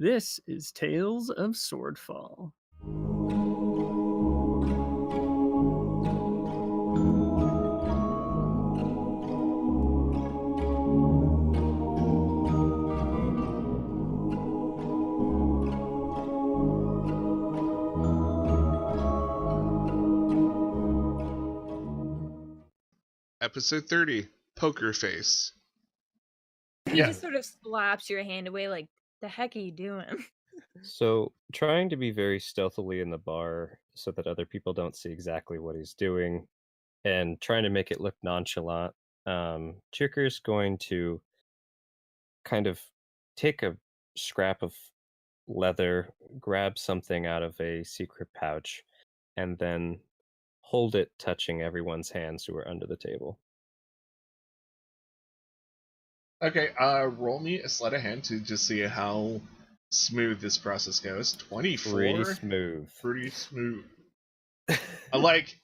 This is Tales of Swordfall. Episode 30, Poker Face. He Yeah. just sort of slaps your hand away like, the heck are you doing? So, trying to be very stealthily in the bar so that other people don't see exactly what he's doing and trying to make it look nonchalant, Chicker's going to kind of take a scrap of leather, grab something out of a secret pouch, and then hold it touching everyone's hands who are under the table. Okay, roll me a sleight of hand to just see how smooth this process goes. 24? Pretty smooth. Pretty smooth. Like,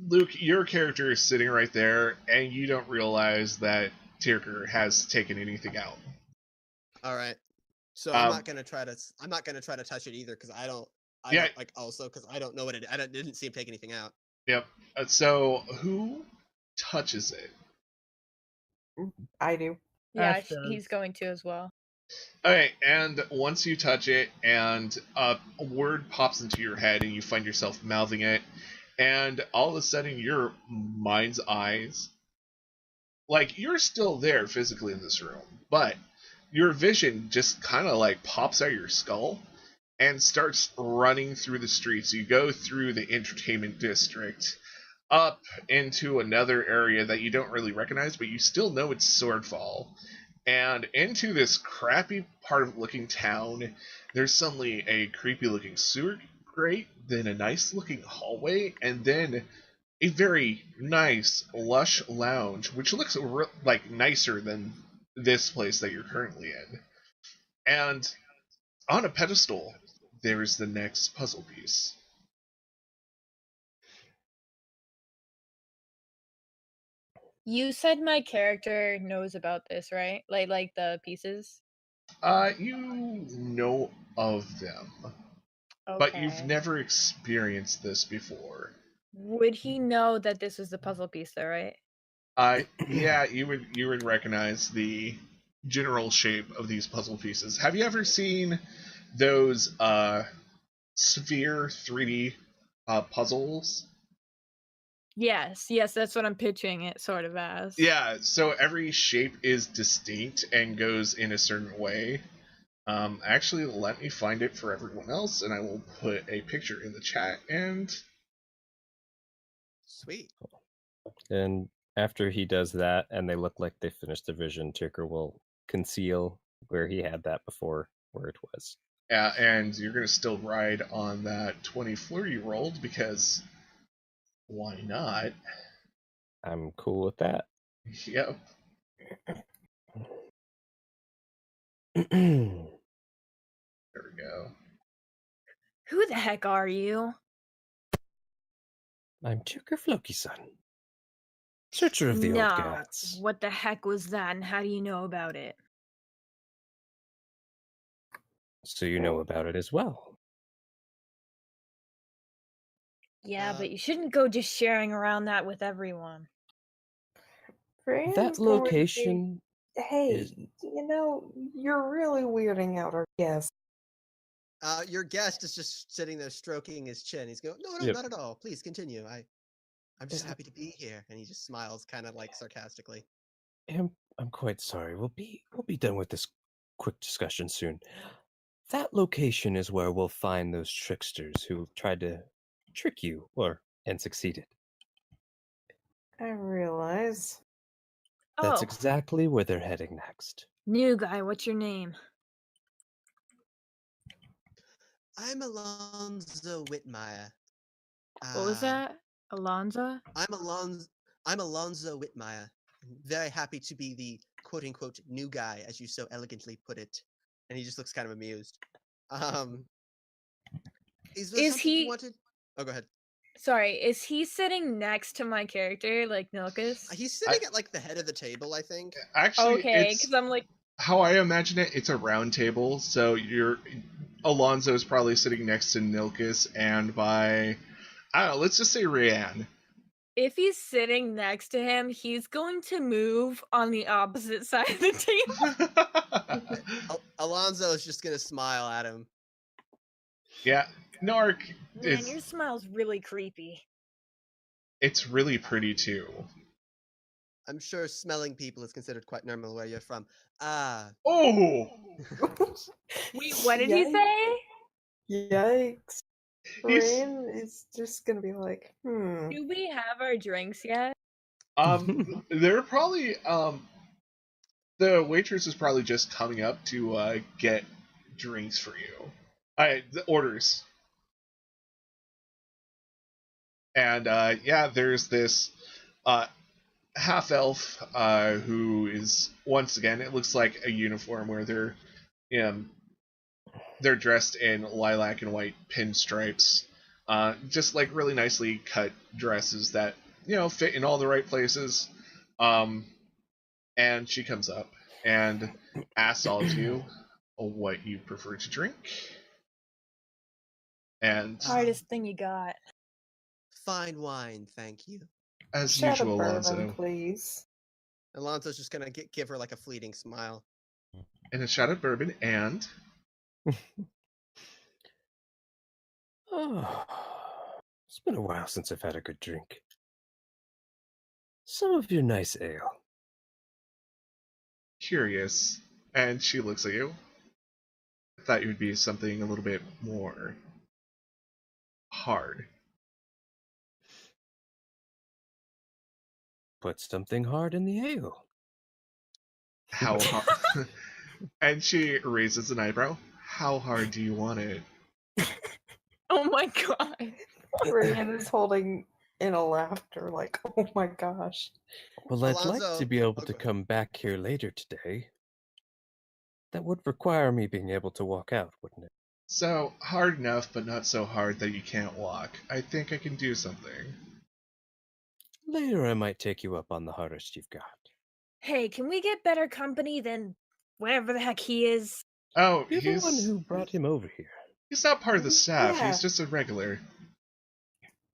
Luke, your character is sitting right there, and you don't realize that Tierker has taken anything out. All right. So I'm not gonna try to touch it either because I don't know what it. Didn't see him take anything out. Yep. So who touches it? I do. Yeah, he's going to as well. Okay, and once you touch it, and a word pops into your head, and you find yourself mouthing it, and all of a sudden, your mind's eyes, like, you're still there physically in this room, but your vision just kind of, like, pops out of your skull and starts running through the streets. You go through the entertainment district, up into another area that you don't really recognize, but you still know it's Swordfall. And into this crappy part of looking town, there's suddenly a creepy looking sewer grate, then a nice looking hallway, and then a very nice, lush lounge, which looks like nicer than this place that you're currently in. And on a pedestal, there's the next puzzle piece. You said my character knows about this, right? Like the pieces? You know of them. Okay. But you've never experienced this before. Would he know that this is the puzzle piece though, right? Yeah, you would recognize the general shape of these puzzle pieces. Have you ever seen those sphere 3D puzzles? Yes, that's what I'm pitching it sort of as. Yeah, so every shape is distinct and goes in a certain way. Actually, let me find it for everyone else, and I will put a picture in the chat, and... Sweet. And after he does that, and they look like they finished the vision, Ticker will conceal where he had that before, where it was. Yeah, and you're going to still ride on that 24 you rolled, because why not? I'm cool with that. Yep. There we go. Who the heck are you? I'm Chirker Floki-san, searcher of the old gods. What the heck was that, and how do you know about it? So you know about it as well. Yeah, but you shouldn't go just sharing around that with everyone. That location... Hey, you're really weirding out our guest. Your guest is just sitting there stroking his chin. He's going, no, not at all. Please continue. I'm just happy to be here. And he just smiles kind of like sarcastically. I'm quite sorry. We'll be done with this quick discussion soon. That location is where we'll find those tricksters who tried to trick you and succeeded. I realize. That's exactly where they're heading next. New guy, what's your name? I'm Alonzo Whitmire. What was that? Alonzo? I'm Alonzo Whitmire. Very happy to be the quote-unquote new guy, as you so elegantly put it. And he just looks kind of amused. Is he... wanted? Oh, go ahead. Sorry, is he sitting next to my character, like Nilkus? He's sitting at, like, the head of the table, I think. Actually, okay, because I'm like... how I imagine it, it's a round table. So Alonzo's probably sitting next to Nilkus, and by I don't know, let's just say Rianne. If he's sitting next to him, he's going to move on the opposite side of the table. Alonzo is just gonna smile at him. Yeah, Nark Man, your smile's really creepy. It's really pretty too. I'm sure smelling people is considered quite normal where you're from. Oh! Wait, what did he say? Yikes. He's- Rain is just gonna be like, Do we have our drinks yet? They're probably the waitress is probably just coming up to get drinks for you. The orders. And yeah, there's this half elf who is, once again, it looks like a uniform where they're dressed in lilac and white pinstripes, just like really nicely cut dresses that fit in all the right places. And she comes up and asks all of you what you prefer to drink. And Hardest thing you got. Fine wine, thank you. as shot of usual, bourbon, Alonzo. please. Alonzo's just gonna give her like a fleeting smile. And a shot of bourbon and Oh, it's been a while since I've had a good drink. Some of your nice ale. curious. And she looks at you. I thought you would be something a little bit more hard. Put something hard in the ale. How hard? And she raises an eyebrow. How hard do you want it? Oh my god. Rain is holding in a laughter like, oh my gosh. Well, I'd like Alonzo- to be able oh, to go ahead. come back here later today. That would require me being able to walk out, wouldn't it? So, hard enough, but not so hard that you can't walk. I think I can do something. Later I might take you up on the hardest you've got. Hey, can we get better company than whatever the heck he is? Oh, You're the one who brought him over here. he's not part of the staff. Yeah. He's just a regular.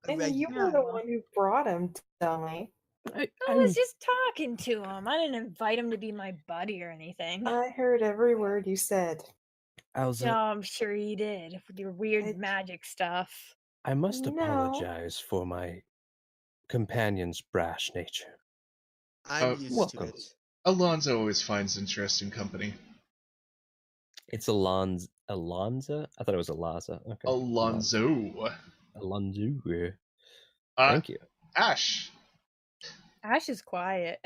And you were the one who brought him, dummy. I was just talking to him. I didn't invite him to be my buddy or anything. I heard every word you said. Yeah, I'm sure you did with your weird magic stuff. I must No. apologize for my companion's brash nature. I'm used to welcome. it. Alonzo always finds interesting company. It's Alonza? I thought it was Alaza. Okay. Alonzo. Alonzo. Thank you. Ash. Ash is quiet.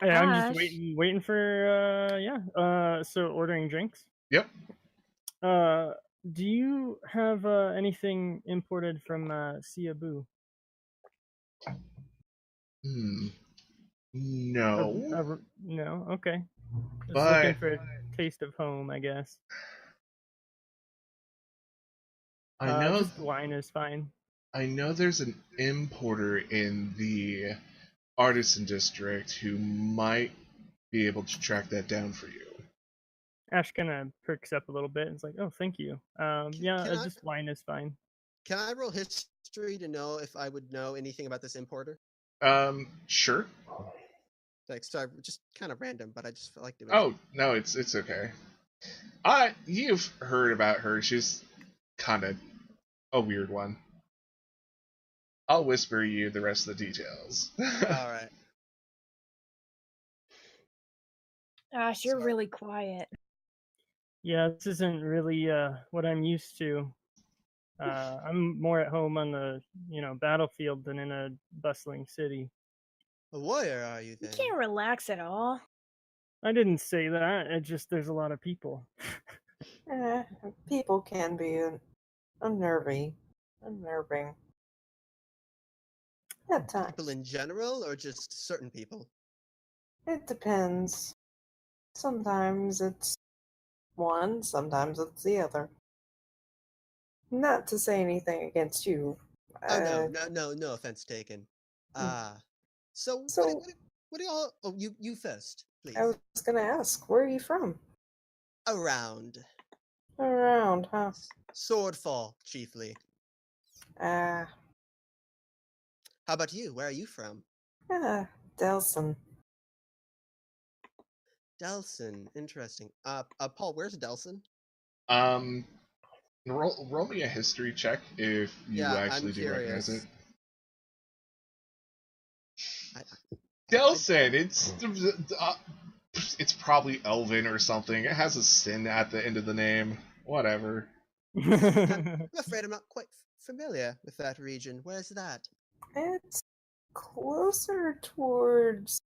Yeah, I'm Ash. just waiting for so ordering drinks. Yep. Do you have anything imported from Cebu? No. No. Okay. Just But looking for a taste of home, I guess. I know Just wine is fine. I know there's an importer in the artisan district who might be able to track that down for you. Ash kind of perks up a little bit and is like, "Oh, thank you. Just wine is fine." Can I roll history to know if I would know anything about this importer? Sure. Like, sorry, just kind of random, but I just felt like doing. Oh no, it's okay. You've heard about her. She's kind of a weird one. I'll whisper you the rest of the details. All right. Ash, you're really quiet. Yeah, this isn't really what I'm used to. I'm more at home on the battlefield than in a bustling city. A warrior, are you You then? can't relax at all. I didn't say that. It just there's a lot of people. People can be unnerving. At times. People in general, or just certain people? It depends. Sometimes it's one, sometimes it's the other. Not to say anything against you. Oh no offense taken. So So- what do y'all? Oh, you first. please. I was gonna ask, where are you from? Around. Around, huh? Swordfall, chiefly. Ah, How about you? Where are you from? Delson. Delson. Interesting. Paul, where's Delson? Roll me a history check if you Yeah, actually I'm do recognize it. curious. Delson, it's probably Elven or something. It has a sin at the end of the name. Whatever. I'm afraid I'm not quite familiar with that region. Where's that? It's closer towards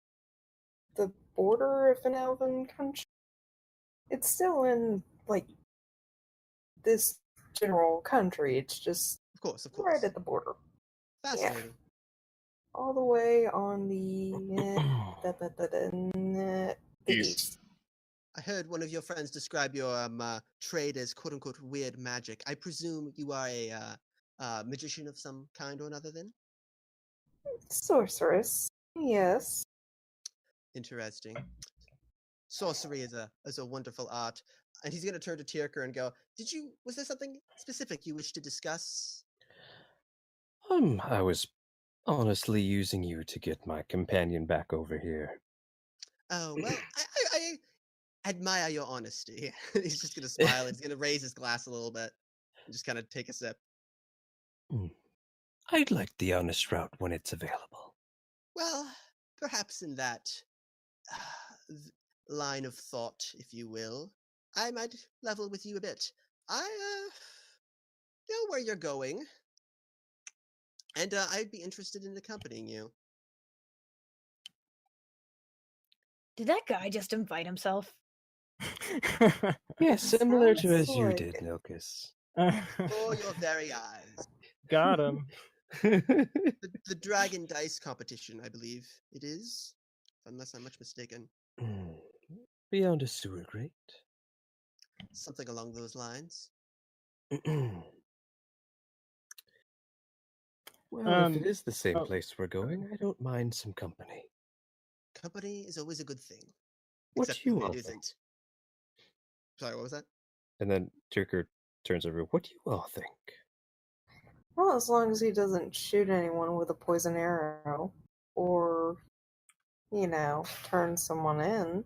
the border of an elven country. It's still in, like, this general country. It's just Of course. right at the border. Fascinating. All the way on the east. I heard one of your friends describe your trade as "quote unquote" weird magic. I presume you are a magician of some kind or another. Then Sorceress. Yes. interesting. Sorcery is a wonderful art, and he's going to turn to Tierker and go, was there something specific you wish to discuss? I was honestly using you to get my companion back over here. Oh well, I admire your honesty. He's just going to smile. He's going to raise his glass a little bit and just kind of take a sip. I'd like the honest route when it's available. Well, perhaps in that line of thought, if you will, I might level with you a bit. I know where you're going, and I'd be interested in accompanying you. Did that guy just invite himself? Yeah, similar to Sounds as you like did, it. Milkus. For your very eyes. Got him. The Dragon Dice competition, I believe it is, unless I'm much mistaken. Beyond a sewer grate. Something along those lines. Well, if it is the same place we're going, I don't mind some company. Company is always a good thing. What Except do you when all it think? isn't. Sorry, what was that? And then Turker turns over. What do you all think? Well, as long as he doesn't shoot anyone with a poison arrow, or, turn someone in.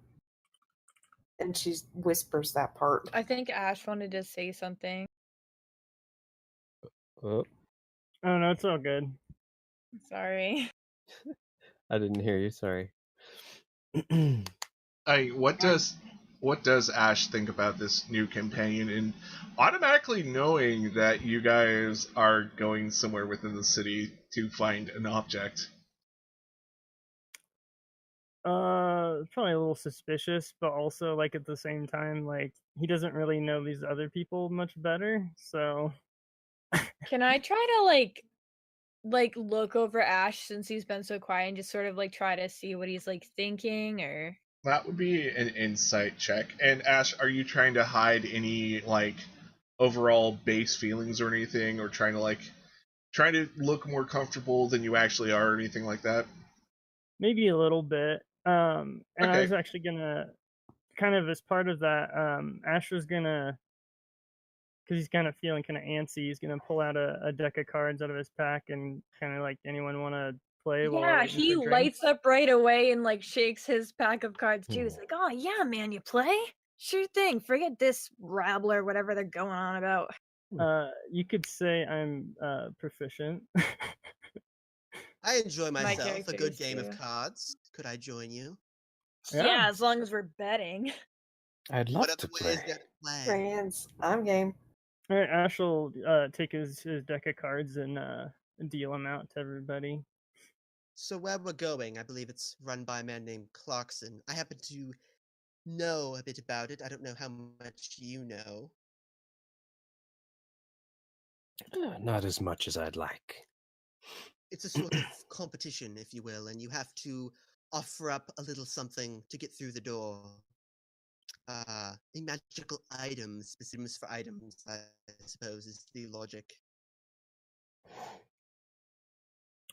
And she whispers that part. I think Ash wanted to say something. Oh, Oh no, it's all good. Sorry. I didn't hear you. Sorry. What does Ash think about this new companion, and automatically knowing that you guys are going somewhere within the city to find an object? Probably a little suspicious, but also like at the same time, like he doesn't really know these other people much better, so. Can I try to like look over Ash since he's been so quiet and just sort of like try to see what he's like thinking or That would be an insight check. And Ash, are you trying to hide any like overall base feelings or anything, or trying to look more comfortable than you actually are, or anything like that? Maybe a little bit. And I Okay. was actually gonna, kind of as part of that, Ash was gonna, because he's kind of feeling kind of antsy, he's gonna pull out a deck of cards out of his pack and kind of like, anyone want to play while we're yeah, waiting he for drinks? lights up right away and like shakes his pack of cards too. He's like, "Oh yeah, man, you play? Sure thing. Forget this rabble or whatever they're going on about." You could say I'm proficient. I enjoy My myself. A character good is game of too. cards. Could I join you? Yeah, Yeah. as long as we're betting. I'd love What to other way is play. there to play? Friends, I'm game. All right, Ash will take his deck of cards and deal them out to everybody. So where we're going, I believe it's run by a man named Clarkson. I happen to know a bit about it. I don't know how much you know. Not as much as I'd like. It's a sort of competition, if you will, and you have to offer up a little something to get through the door. A magical item, specimens for items, I suppose, is the logic.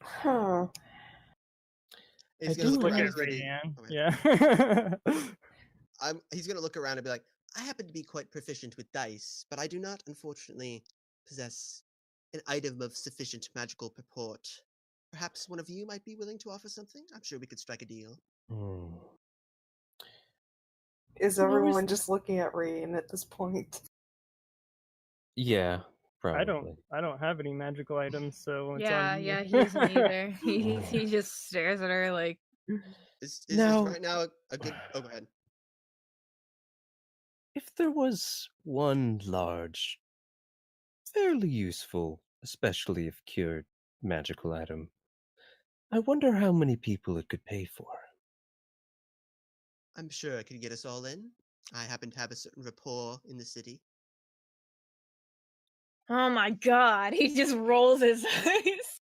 Huh. He's I gonna do look Look around. at He's gonna, Rayanne. oh, Yeah. he's gonna look around and be like, I happen to be quite proficient with dice, but I do not, unfortunately, possess an item of sufficient magical purport. Perhaps one of you might be willing to offer something? I'm sure we could strike a deal. Hmm. Is everyone just looking at Rain at this point? Yeah, I probably. don't have any magical items, so it's Yeah, on you. yeah, he doesn't either. He just stares at her like, Is No. right now a good? Oh, go ahead. If there was one large, fairly useful, especially if cured, magical item, I wonder how many people it could pay for. I'm sure I could get us all in. I happen to have a certain rapport in the city. oh my god, he just rolls his eyes.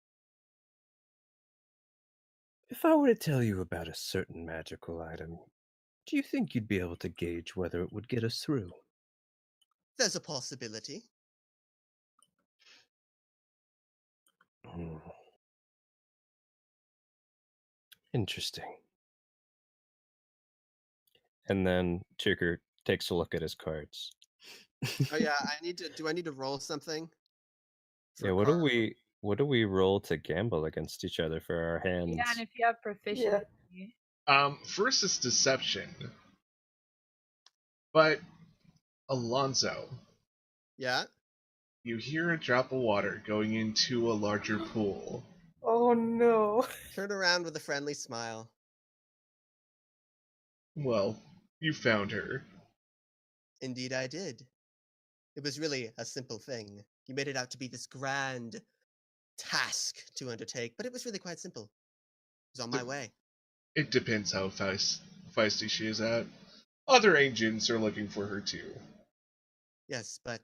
If I were to tell you about a certain magical item, do you think you'd be able to gauge whether it would get us through? There's a possibility. Hmm. Interesting. And then Chigger takes a look at his cards. Oh yeah, I need to. Do I need to roll something? Yeah, what do we roll to gamble against each other for our hands? Yeah, and if you have proficiency. First is deception. But Alonzo, Yeah. you hear a drop of water going into a larger pool. Oh no. Turn around with a friendly smile. Well, you found her. Indeed, I did. It was really a simple thing. You made it out to be this grand task to undertake, but it was really quite simple. It was on my way. It depends how feisty she is at. Other agents are looking for her too. Yes, but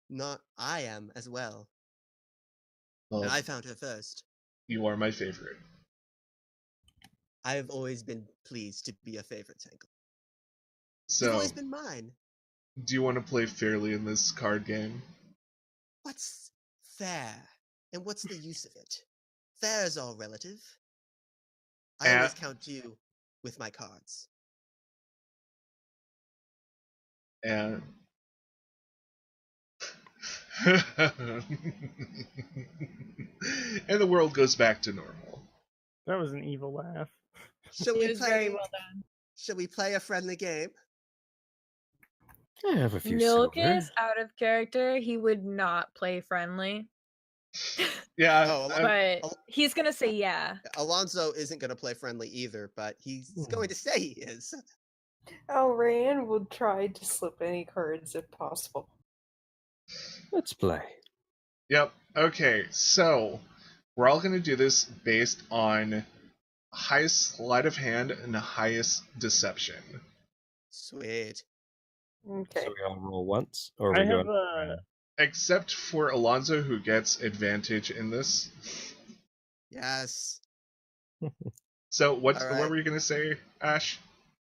not I am as well. Well, And I found her first. you are my favorite. I have always been pleased to be a favorite, Tangle. You've So, always been mine. do you want to play fairly in this card game? What's fair? And what's the use of it? Fair is all relative. I always count you with my cards. And and the world goes back to normal. That was an evil laugh. Shall It we was play? very well done. Shall we play a friendly game? I have a few Milk silver. is out of character. He would not play friendly. Yeah, Oh, But he's gonna say yeah. Alonzo isn't going to play friendly either, but he's going to say he is. Oh, Rayanne would try to slip any cards if possible. Let's play. Yep. Okay, so we're all going to do this based on highest sleight of hand and highest deception. Sweet. Okay. So we all roll once, or I we have go. a Except for Alonzo, who gets advantage in this. Yes. So what All right. were you going to say, Ash?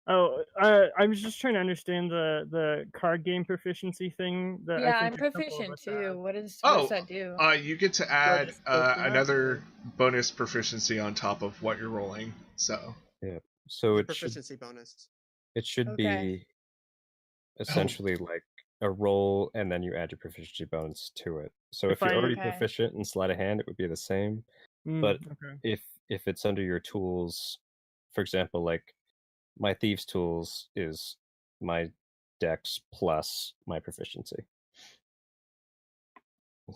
Oh, I was just trying to understand the card game proficiency thing. That Yeah, I I'm think a couple of proficient us too. have. What does Oh, that do? You get to add just go for that? another bonus proficiency on top of what you're rolling. So So The it should proficiency bonus. Okay. be essentially like a roll, and then you add your proficiency bonus to it. So if If you're I- already Okay. proficient in sleight of hand, it would be the same. But okay. if it's under your tools, for example, like my thieves tools is my dex plus my proficiency.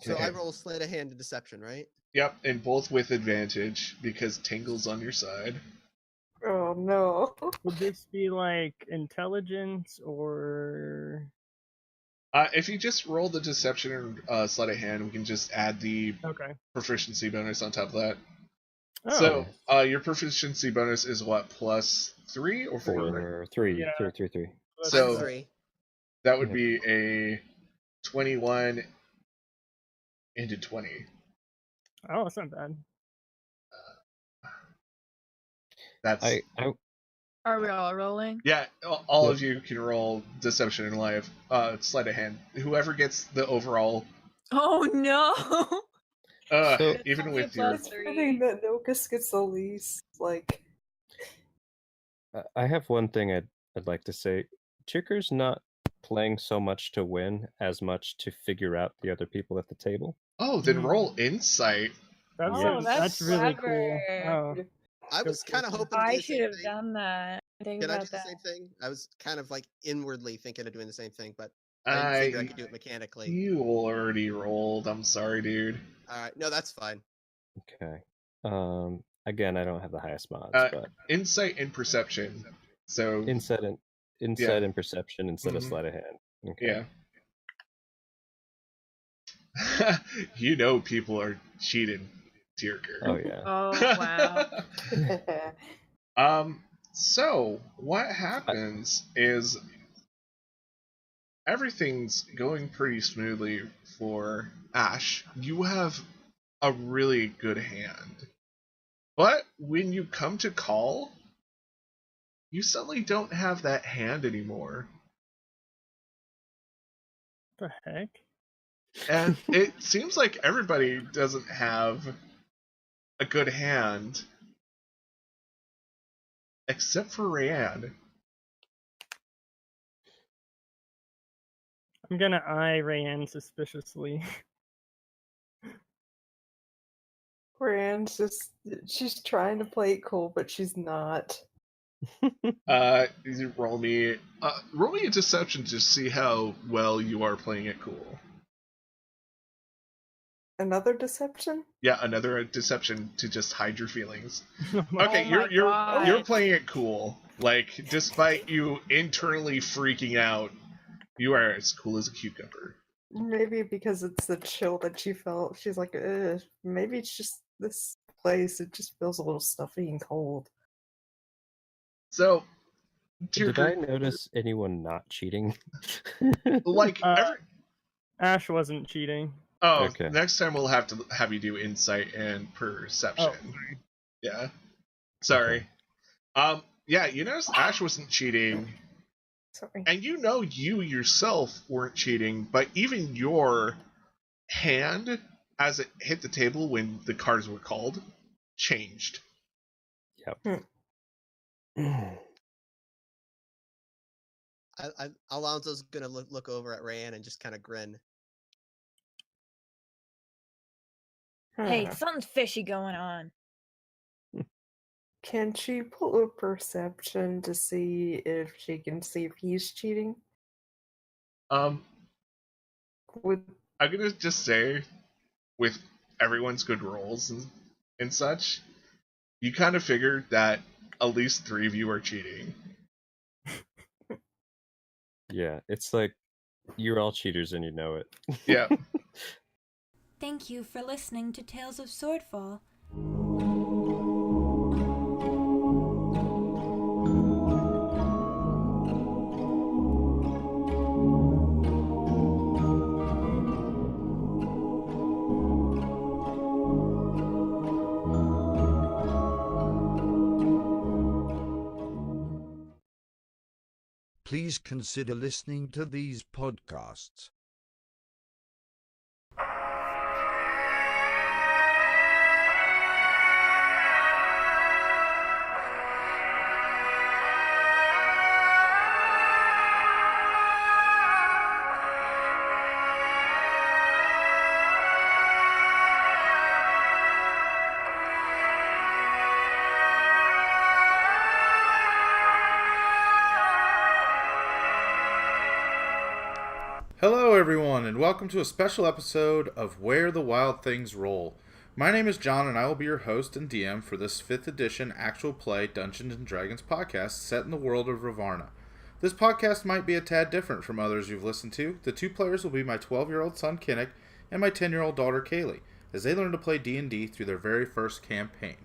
So Okay. I roll sleight of hand and deception, right? Yep, and both with advantage because Tangle's on your side. Oh no. Would this be like intelligence or? If you just roll the deception or sleight of hand, we can just add the Okay. proficiency bonus on top of that. Oh, So, your proficiency bonus is what, +3 or 4? For three. Yeah. Three. that's So- I'm 3. That would be a 21 into 20. oh, that's not bad. That's I Are we all rolling? yeah. All of you can roll deception in sleight of hand. Whoever gets the overall. Oh no! So- Even It's with only your It's fitting that Nokus gets the least, like... I have one thing I'd like to say. Chicker's not playing so much to win as much to figure out the other people at the table. then roll insight. That's really cool. clever. Oh, I was kind of hoping to do I the same should have thing. done that. Think Can I do about the that. same thing? I was kind of like inwardly thinking of doing the same thing, but I didn't figure I could do it mechanically. You already rolled. I'm sorry, dude. Alright, no, that's fine. Okay. Again, I don't have the highest mods, but Insight and perception. So insight and perception instead of Mhm. sleight of hand. Okay. yeah. You know people are cheating, Tierker. Oh yeah. Oh wow. So what happens is everything's going pretty smoothly for Ash. You have a really good hand. But when you come to call, you suddenly don't have that hand anymore. what the heck? And it seems like everybody doesn't have a good hand. Except for Rayanne. I'm gonna eye Rayanne suspiciously. Rand's just... She's trying to play it cool, but she's not. Roll me a deception to see how well you are playing it cool. Another deception? Yeah, another deception to just hide your feelings. Oh my- Okay, my you're God. playing it cool. Like, despite you internally freaking out, you are as cool as a cucumber. Maybe because it's the chill that she felt. She's like, ugh, maybe it's just this place. It just feels a little stuffy and cold. So, Did I notice anyone not cheating? like, Ash wasn't cheating. oh, Okay. next time we'll have to have you do insight and perception. Oh, sorry. Yeah. Sorry. Yeah, you notice Ash wasn't cheating, Sorry. and you know you yourself weren't cheating, but even your hand, as it hit the table when the cards were called, changed. Yep. Alonso's gonna look over at Rayanne and just kind of grin. Hey, something's fishy going on. Can she pull a perception to see if she can see if he's cheating? With I'm gonna just say, with everyone's good rolls and such, you kind of figured that at least 3 of you are cheating. Yeah, it's like you're all cheaters and you know it. Yeah. Thank you for listening to Tales of Swordfall. Please consider listening to these podcasts. Hello, everyone, and welcome to a special episode of Where the Wild Things Roll. My name is John, and I will be your host and DM for this 5th edition actual play Dungeons & Dragons podcast set in the world of Ravarna. This podcast might be a tad different from others you've listened to. The 2 players will be my 12-year-old son, Kinnick, and my 10-year-old daughter, Kaylee, as they learn to play D&D through their very first campaign.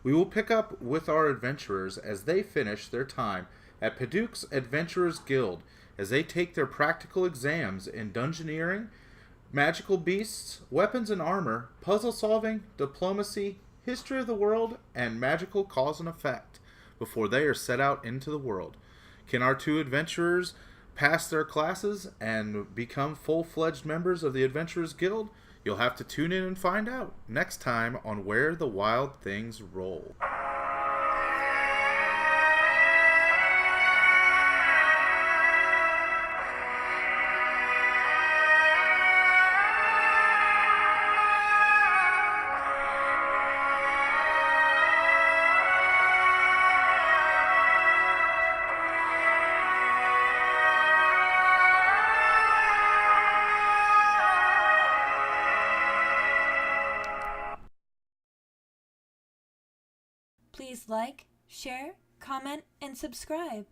We will pick up with our adventurers as they finish their time at Paduke's Adventurers Guild, as they take their practical exams in dungeoneering, magical beasts, weapons and armor, puzzle solving, diplomacy, history of the world, and magical cause and effect before they are set out into the world. Can our 2 adventurers pass their classes and become full-fledged members of the Adventurers Guild? You'll have to tune in and find out next time on Where the Wild Things Roll. Please like, share, comment, and subscribe.